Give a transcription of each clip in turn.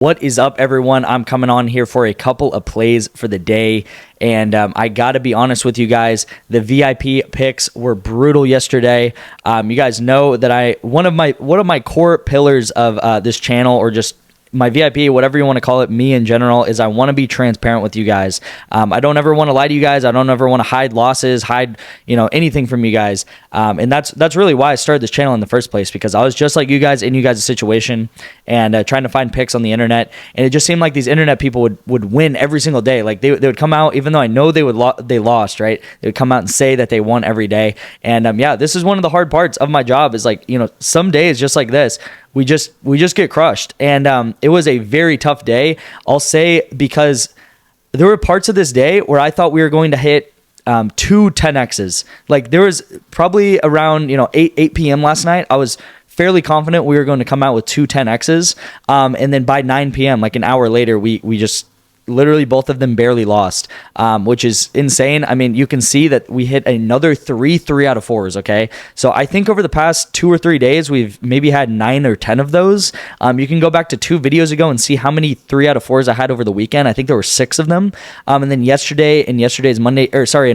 What is up, everyone? I'm coming on here for a couple of plays for the day, and I got to be honest with you guys. The VIP picks were brutal yesterday. You guys know that one of my core pillars of this channel, or just my VIP, whatever you want to call it, me in general, is I want to be transparent with you guys. I don't ever want to lie to you guys. I don't ever want to hide losses, hide anything from you guys. And that's really why I started this channel in the first place, because I was just like you guys in you guys' situation and trying to find picks on the internet. And it just seemed like these internet people would win every single day. Like they would come out, even though I know they lost, right? They would come out and say that they won every day. And yeah, this is one of the hard parts of my job, is like, some days just like this, we just get crushed. And it was a very tough day, I'll say, because there were parts of this day where I thought we were going to hit 2 10Xs. Like there was probably around 8 p.m. last night, I was fairly confident we were going to come out with 2 10Xs. And then by 9 p.m., like an hour later, we just literally both of them barely lost, which is insane. I mean, you can see that we hit another 3 out of 4s, okay? So I think over the past 2 or 3 days, we've maybe had 9 or 10 of those. You can go back to 2 videos ago and see how many 3 out of 4s I had over the weekend. I think there were 6 of them. And then in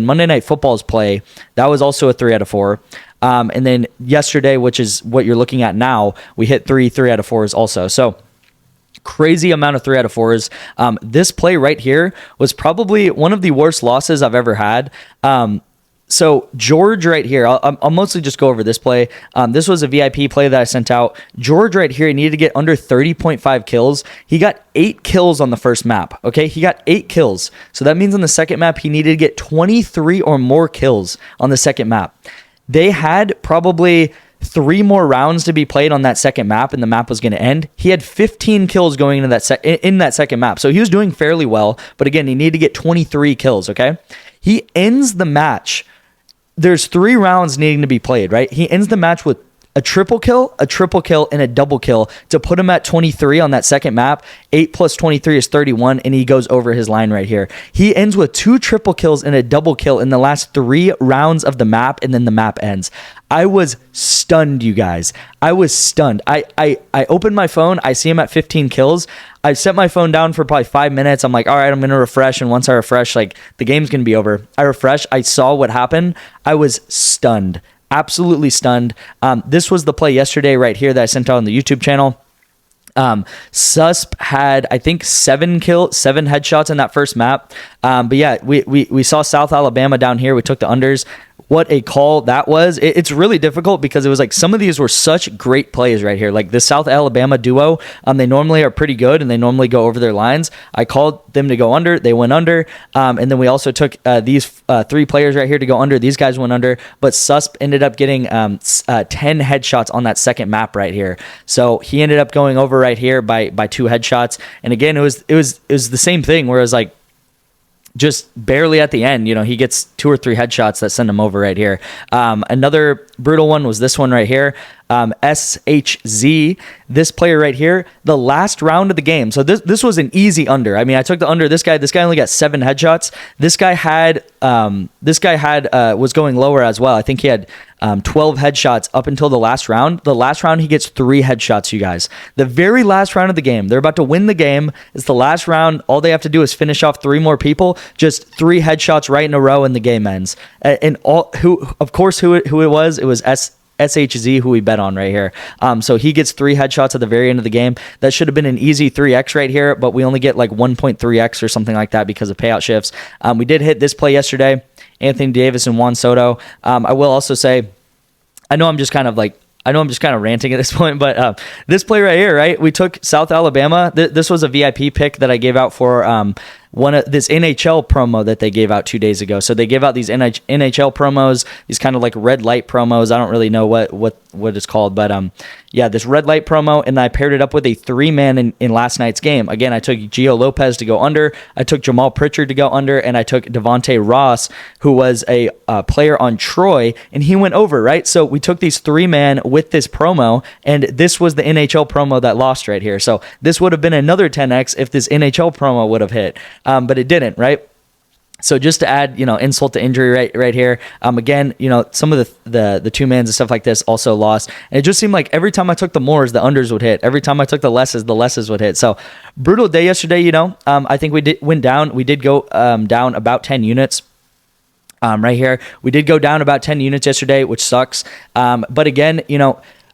Monday Night Football's play, that was also a 3 out of 4. And then yesterday, which is what you're looking at now, we hit 3 out of 4s also. So crazy amount of 3 out of 4s. This play right here was probably one of the worst losses I've ever had. So George right here, I'll mostly just go over this play. This was a VIP play that I sent out. George right here, he needed to get under 30.5 kills. He got 8 kills on the first map. Okay, he got 8 kills. So that means on the second map, he needed to get 23 or more kills on the second map. They had probably 3 more rounds to be played on that second map, and the map was going to end. He had 15 kills going into that second map, so he was doing fairly well. But again, he needed to get 23 kills. Okay, he ends the match. There's 3 rounds needing to be played, right? He ends the match with a triple kill, and a double kill to put him at 23 on that second map. 8 plus 23 is 31, and he goes over his line right here. He ends with 2 triple kills and a double kill in the last 3 rounds of the map, and then the map ends. I was stunned, you guys. I was stunned. I opened my phone. I see him at 15 kills. I set my phone down for probably 5 minutes. I'm like, all right, I'm going to refresh. And once I refresh, like, the game's going to be over. I refresh. I saw what happened. I was stunned. Absolutely stunned. This was the play yesterday right here that I sent out on the YouTube channel. Susp had, I think, 7 headshots in that first map. But yeah, we saw South Alabama down here. We took the unders. What a call that was. It's really difficult because it was like some of these were such great plays right here. Like the South Alabama duo, they normally are pretty good and they normally go over their lines. I called them to go under. They went under. And then we also took these 3 players right here to go under. These guys went under. But Susp ended up getting 10 headshots on that second map right here. So he ended up going over right here by 2 headshots. And again, it was the same thing where it was like, just barely at the end, he gets 2 or 3 headshots that send him over right here. Another brutal one was this one right here. SHZ, this player right here, the last round of the game. So this was an easy under. I mean, I took the under. This guy only got 7 headshots. This guy was going lower as well. I think he had 12 headshots up until the last round. The last round, he gets 3 headshots, you guys. The very last round of the game. They're about to win the game. It's the last round. All they have to do is finish off 3 more people. Just 3 headshots right in a row, and the game ends. And who it was? It was SHZ, who we bet on right here. So he gets 3 headshots at the very end of the game. That should have been an easy 3x right here, but we only get like 1.3x or something like that because of payout shifts. We did hit this play yesterday, Anthony Davis and Juan Soto. I will also say, I know I'm just kind of ranting at this point, but this play right here, right? We took South Alabama. This was a VIP pick that I gave out for this NHL promo that they gave out 2 days ago. So they gave out these NHL promos, these kind of like red light promos. I don't really know what it's called, but yeah, this red light promo, and I paired it up with a 3-man in last night's game. Again, I took Gio Lopez to go under, I took Jamal Pritchard to go under, and I took Devontae Ross, who was a player on Troy, and he went over, right? So we took these 3-man with this promo, and this was the NHL promo that lost right here. So this would have been another 10x if this NHL promo would have hit, but it didn't, right? So just to add, insult to injury right here. Again, some of the two mans and stuff like this also lost. And it just seemed like every time I took the mores, the unders would hit. Every time I took the lesses would hit. So brutal day yesterday. I think we went down. We did go down about 10 units. Right here, we did go down about 10 units yesterday, which sucks. But again,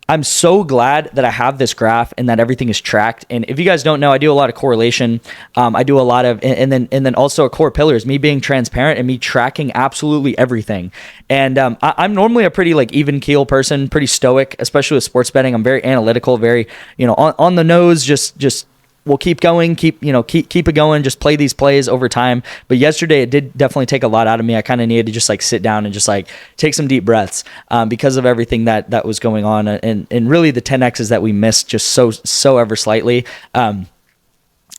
I'm so glad that I have this graph and that everything is tracked. And if you guys don't know, I do a lot of correlation. I do a lot of, and then also a core pillar is me being transparent and me tracking absolutely everything. And I'm normally a pretty even keel person, pretty stoic, especially with sports betting. I'm very analytical, very on the nose. Just we'll keep going, keep it going, just play these plays over time. But yesterday it did definitely take a lot out of me. I kind of needed to just sit down and just take some deep breaths because of everything that was going on and really the 10Xs that we missed just so ever slightly.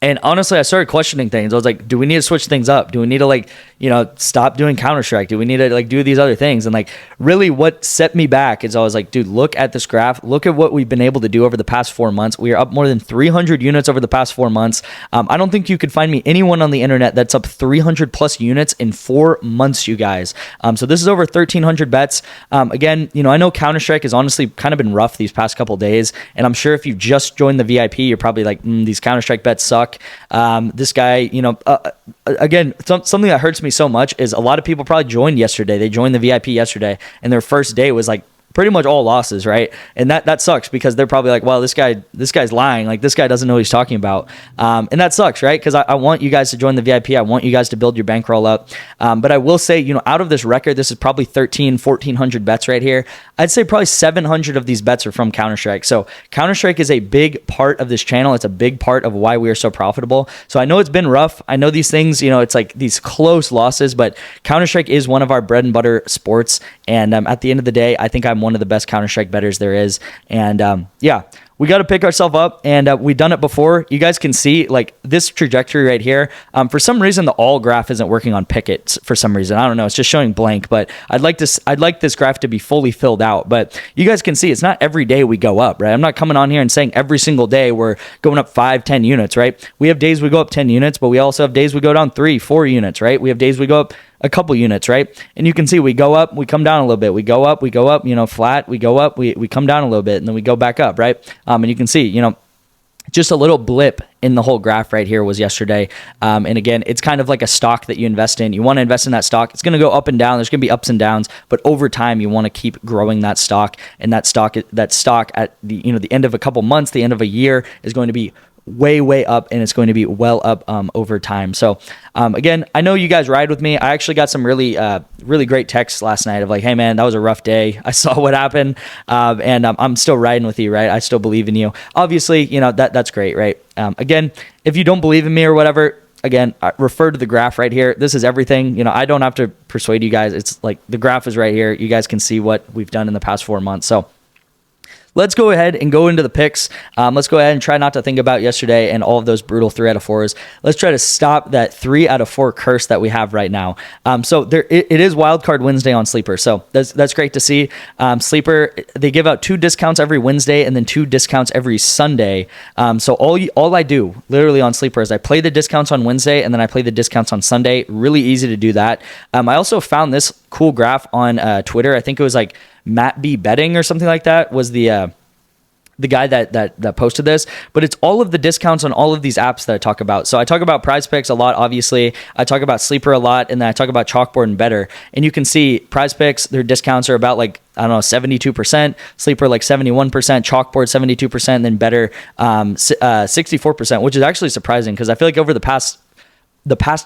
And honestly, I started questioning things. I was like, do we need to switch things up? Do we need to stop doing Counter-Strike? Do we need to do these other things? And really what set me back is I was like, dude, look at this graph. Look at what we've been able to do over the past 4 months. We are up more than 300 units over the past 4 months. I don't think you could find me anyone on the internet that's up 300 plus units in 4 months, you guys. So this is over 1,300 bets. Again, I know Counter-Strike has honestly kind of been rough these past couple days. And I'm sure if you just joined the VIP, you're probably like, these Counter-Strike bets suck. This guy, again, something that hurts me so much is a lot of people probably joined yesterday. They joined the VIP yesterday, and their first day was pretty much all losses, right? And that sucks because they're probably like, well, this guy's lying. This guy doesn't know what he's talking about. And that sucks, right? Because I want you guys to join the VIP. I want you guys to build your bankroll up. But I will say, out of this record, this is probably 1,400 bets right here. I'd say probably 700 of these bets are from Counter-Strike. So Counter-Strike is a big part of this channel. It's a big part of why we are so profitable. So I know it's been rough. I know these things, it's these close losses, but Counter-Strike is one of our bread and butter sports. And at the end of the day, I think I'm one of the best Counter-Strike bettors there is. And we got to pick ourselves up, and we've done it before. You guys can see this trajectory right here. For some reason, the all graph isn't working on Pickett. For some reason, I don't know. It's just showing blank. But I'd like this graph to be fully filled out. But you guys can see it's not every day we go up, right? I'm not coming on here and saying every single day we're going up 5-10 units, right? We have days we go up 10 units, but we also have days we go down 3-4 units, right? We have days we go up a couple units, right? And you can see we go up, we come down a little bit. We go up, flat. We go up, we come down a little bit, and then we go back up, right? And you can see, just a little blip in the whole graph right here was yesterday. And again, it's kind of like a stock that you invest in. You want to invest in that stock. It's going to go up and down. There's going to be ups and downs, but over time, you want to keep growing that stock. And that stock at the end of a couple months, the end of a year is going to be way up, and it's going to be well up over time. So again, I know you guys ride with me. I actually got some really great texts last night of hey man, that was a rough day. I saw what happened, and I'm still riding with you, right? I still believe in you. Obviously, that's great, right? Again, if you don't believe in me or whatever, again, I refer to the graph right here. This is everything. I don't have to persuade you guys. It's the graph is right here. You guys can see what we've done in the past 4 months. So let's go ahead and go into the picks. Let's go ahead and try not to think about yesterday and all of those brutal 3 out of 4s. Let's try to stop that 3 out of 4 curse that we have right now. So it is Wildcard Wednesday on Sleeper. So that's great to see. Sleeper, they give out 2 discounts every Wednesday and then 2 discounts every Sunday. So all I do literally on Sleeper is I play the discounts on Wednesday and then I play the discounts on Sunday. Really easy to do that. I also found this cool graph on Twitter. I think it was Matt B Betting or something like that was the guy that posted this, but it's all of the discounts on all of these apps that I talk about. So I talk about PrizePicks a lot, obviously. I talk about Sleeper a lot, and then I talk about Chalkboard and Better. And you can see PrizePicks, their discounts are about 72%, Sleeper 71%, Chalkboard 72%, and then Better 64%, which is actually surprising because I feel over the past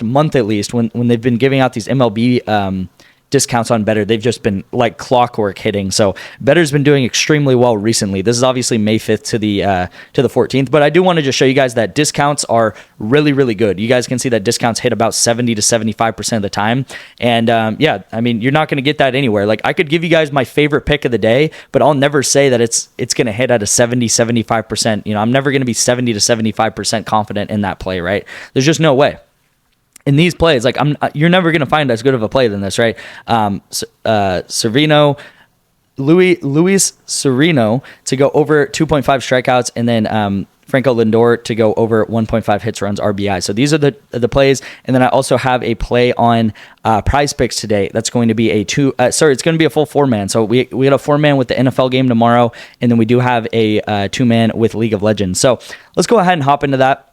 month at least, when they've been giving out these MLB discounts on Better, they've just been clockwork hitting. So Better's been doing extremely well recently. This is obviously May 5th to the 14th, but I do want to just show you guys that discounts are really good. You guys can see that discounts hit about 70 to 75% of the time. And you're not going to get that anywhere. I could give you guys my favorite pick of the day, but I'll never say that it's going to hit at a 70-75%. I'm never going to be 70 to 75% confident in that play, right? There's just no way. In these plays, you're never going to find as good of a play than this, right? Luis Sereno to go over 2.5 strikeouts, and then Franco Lindor to go over 1.5 hits, runs, RBI. So these are the plays. And then I also have a play on PrizePicks today. That's going to be it's going to be a full 4-man. So we had a 4-man with the NFL game tomorrow, and then we do have a 2-man with League of Legends. So let's go ahead and hop into that.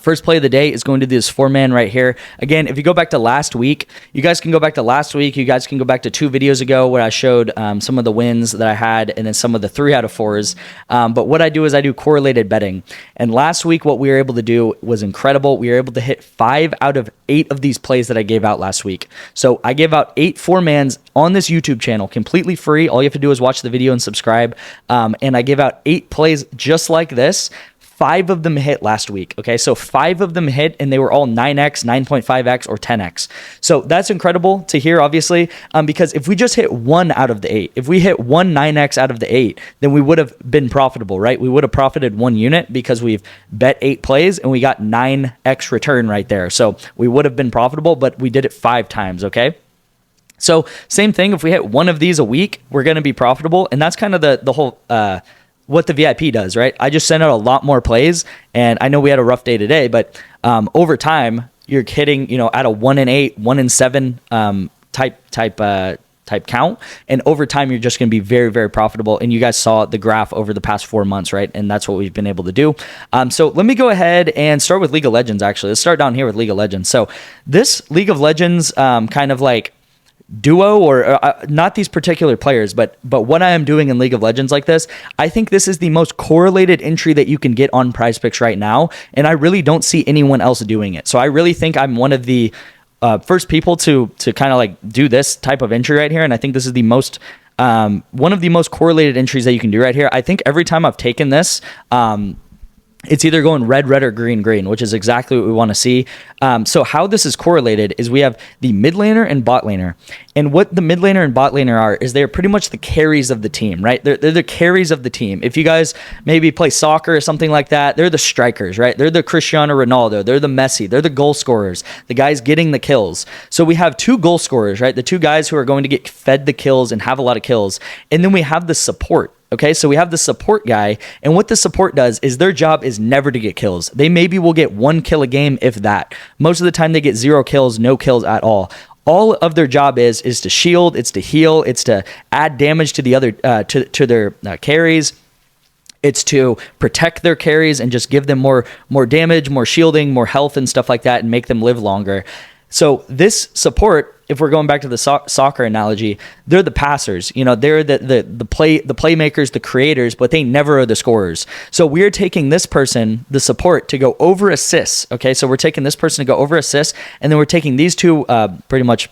First play of the day is going to this 4-man right here. Again, if you go back to last week, you guys can go back to last week. You guys can go back to 2 videos ago where I showed some of the wins that I had and then some of the 3 out of 4s. But what I do is I do correlated betting. And last week, what we were able to do was incredible. We were able to hit 5 out of 8 of these plays that I gave out last week. So I gave out 8 4-mans on this YouTube channel, completely free. All you have to do is watch the video and subscribe. And I gave out 8 plays just like this. 5 of them hit last week, okay? So 5 of them hit, and they were all 9x, 9.5x, or 10x. So that's incredible to hear, obviously, because if we just hit 1 out of the 8, if we hit 1 9x out of the 8, then we would have been profitable, right? We would have profited 1 unit because we've bet 8 plays, and we got 9x return right there. So we would have been profitable, but we did it 5 times, okay? So same thing, if we hit 1 of these a week, we're going to be profitable, and that's kind of the whole what the VIP does, right? I just sent out a lot more plays, and I know we had a rough day today, but over time, you're hitting, at a 1 in 8, 1 in 7 type count, and over time, you're just going to be very, very profitable. And you guys saw the graph over the past 4 months, right? And that's what we've been able to do. So let me go ahead and start with League of Legends. Actually, let's start down here with League of Legends. So this League of Legends kind of like duo, or not these particular players, but what I am doing in League of Legends like this, I think this is the most correlated entry that you can get on PrizePicks right now, and I really don't see anyone else doing it. So I really think I'm one of the first people to kind of like do this type of entry right here, and I think this is the most one of the most correlated entries that you can do right here. I think every time I've taken this, it's either going red, or green, which is exactly what we want to see. So how this is correlated is we have the mid laner and bot laner. And what the mid laner and bot laner are is they're pretty much the carries of the team, right? They're the carries of the team. If you guys maybe play soccer or something like that, they're the strikers, right? They're the Cristiano Ronaldo. They're the Messi. They're the goal scorers, the guys getting the kills. So we have 2 goal scorers, right? The 2 guys who are going to get fed the kills and have a lot of kills. And then we have the support. Okay, so we have the support guy, and what the support does is their job is never to get kills. They maybe will get 1 kill a game, if that. Most of the time they get 0 kills, no kills at all. All of their job is to shield, it's to heal, it's to add damage to the other to their carries. It's to protect their carries and just give them more damage, more shielding, more health and stuff like that, and make them live longer. So this support, if we're going back to the soccer analogy, they're the passers. They're the playmakers, the creators, but they never are the scorers. So we're taking this person, the support, to go over assists. Okay, so we're taking this person to go over assists, and then we're taking these 2 pretty much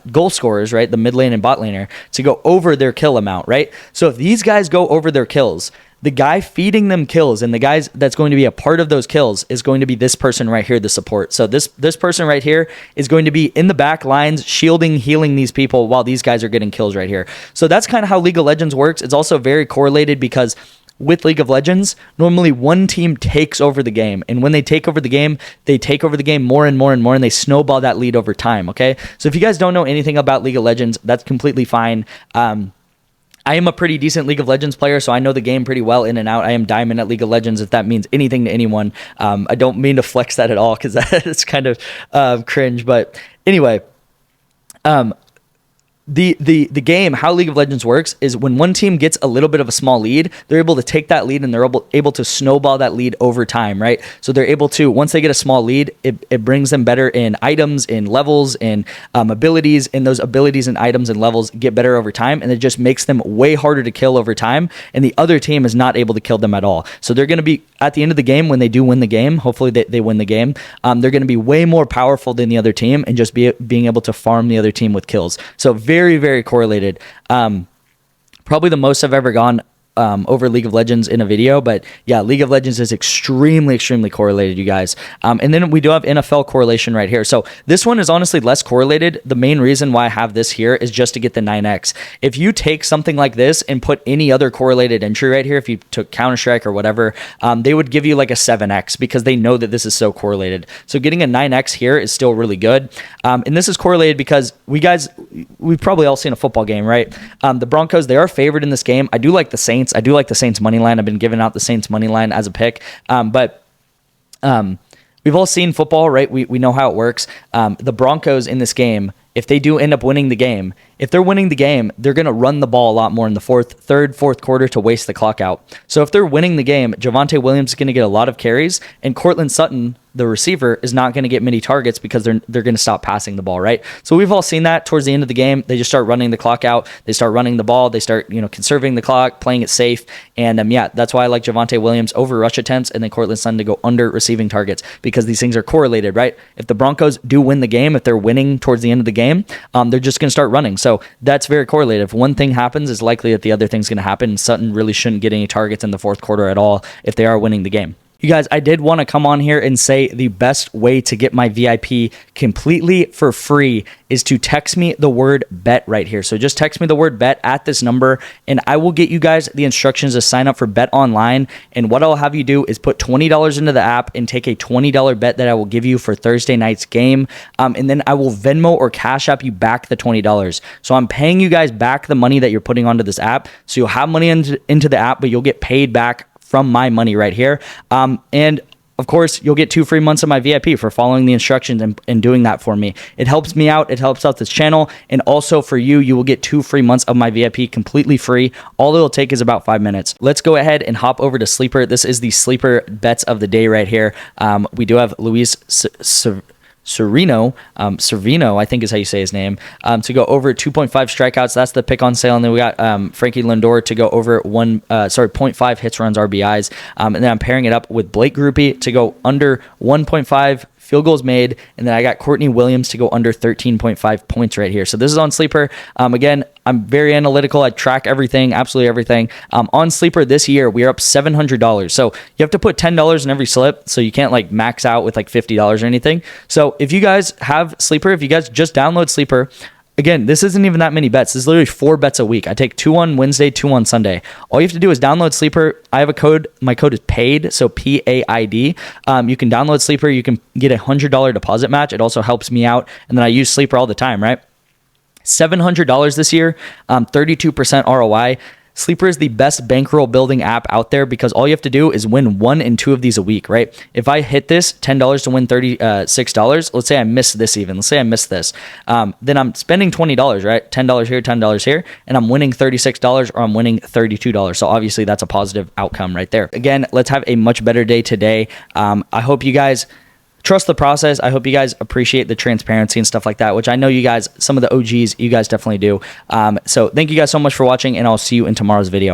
goal scorers, right, the mid lane and bot laner, to go over their kill amount, right? So if these guys go over their kills, the guy feeding them kills and the guys that's going to be a part of those kills is going to be this person right here, the support. So this person right here is going to be in the back lines, shielding, healing these people while these guys are getting kills right here. So that's kind of how League of Legends works. It's also very correlated because with League of Legends, normally one team takes over the game. And when they take over the game, they take over the game more and more and more, and they snowball that lead over time, okay? So if you guys don't know anything about League of Legends, that's completely fine. I am a pretty decent League of Legends player, so I know the game pretty well in and out. I am diamond at League of Legends, if that means anything to anyone. I don't mean to flex that at all because it's kind of cringe. But anyway, the game, how League of Legends works is when one team gets a little bit of a small lead, they're able to take that lead and they're able to snowball that lead over time, right? So they're able to, once they get a small lead, it brings them better in items, in levels, in abilities, and those abilities and items and levels get better over time, and it just makes them way harder to kill over time, and the other team is not able to kill them at all. So they're going to be, at the end of the game, when they do win the game, hopefully they win the game, they're going to be way more powerful than the other team and just being able to farm the other team with kills. So very, very correlated. Probably the most I've ever gone over League of Legends in a video, but yeah, League of Legends is extremely correlated, you guys. And then we do have NFL correlation right here. So this one is honestly less correlated. The main reason why I have this here is just to get the 9x. If you take something like this and put any other correlated entry right here, if you took Counter-Strike or whatever, they would give you like a 7x because they know that this is so correlated. So getting a 9x here is still really good. And this is correlated because we've probably all seen a football game, right? The Broncos, they are favored in this game. I do like the Saints Saints. I do like the Saints money line. I've been giving out the Saints money line as a pick, but we've all seen football, right? We know how it works. The Broncos in this game, if they do end up winning the game, if they're winning the game, they're going to run the ball a lot more in the third, fourth quarter to waste the clock out. So if they're winning the game, Javonte Williams is going to get a lot of carries, and Courtland Sutton, the receiver, is not going to get many targets because they're going to stop passing the ball, right? So we've all seen that towards the end of the game. They just start running the clock out. They start running the ball. They start, conserving the clock, playing it safe. And that's why I like Javonte Williams over rush attempts and then Courtland Sutton to go under receiving targets, because these things are correlated, right? If the Broncos do win the game, if they're winning towards the end of the game, they're just going to start running. So that's very correlated. If one thing happens, it's likely that the other thing's going to happen. And Sutton really shouldn't get any targets in the fourth quarter at all if they are winning the game. You guys, I did want to come on here and say the best way to get my VIP completely for free is to text me the word bet right here. So just text me the word bet at this number, and I will get you guys the instructions to sign up for Bet Online. And what I'll have you do is put $20 into the app and take a $20 bet that I will give you for Thursday night's game. And then I will Venmo or Cash App you back the $20. So I'm paying you guys back the money that you're putting onto this app. So you'll have money into the app, but you'll get paid back from my money right here. And of course, you'll get 2 free months of my VIP for following the instructions and doing that for me. It helps me out. It helps out this channel. And also for you, you will get 2 free months of my VIP completely free. All it'll take is about 5 minutes. Let's go ahead and hop over to Sleeper. This is the Sleeper bets of the day right here. We do have Luis Servino, I think is how you say his name, to go over 2.5 strikeouts. That's the pick on sale. And then we got Frankie Lindor to go over 0.5 hits, runs, RBIs. And then I'm pairing it up with Blake Groupie to go under 1.5 field goals made, and then I got Courtney Williams to go under 13.5 points right here. So this is on Sleeper. Again, I'm very analytical. I track everything, absolutely everything. On Sleeper this year, we are up $700. So you have to put $10 in every slip, so you can't like max out with like $50 or anything. So if you guys have Sleeper, if you guys just download Sleeper, again, this isn't even that many bets. This is literally 4 bets a week. I take 2 on Wednesday, 2 on Sunday. All you have to do is download Sleeper. I have a code. My code is PAID, so PAID. You can download Sleeper. You can get a $100 deposit match. It also helps me out. And then I use Sleeper all the time, right? $700 this year, 32% ROI. Sleeper is the best bankroll building app out there because all you have to do is win 1 and 2 of these a week, right? If I hit this $10 to win $36, let's say I miss this even. Let's say I miss this. Then I'm spending $20, right? $10 here, $10 here, and I'm winning $36 or I'm winning $32. So obviously that's a positive outcome right there. Again, let's have a much better day today. I hope you guys trust the process. I hope you guys appreciate the transparency and stuff like that, which I know you guys, some of the OGs, you guys definitely do. So thank you guys so much for watching, and I'll see you in tomorrow's video.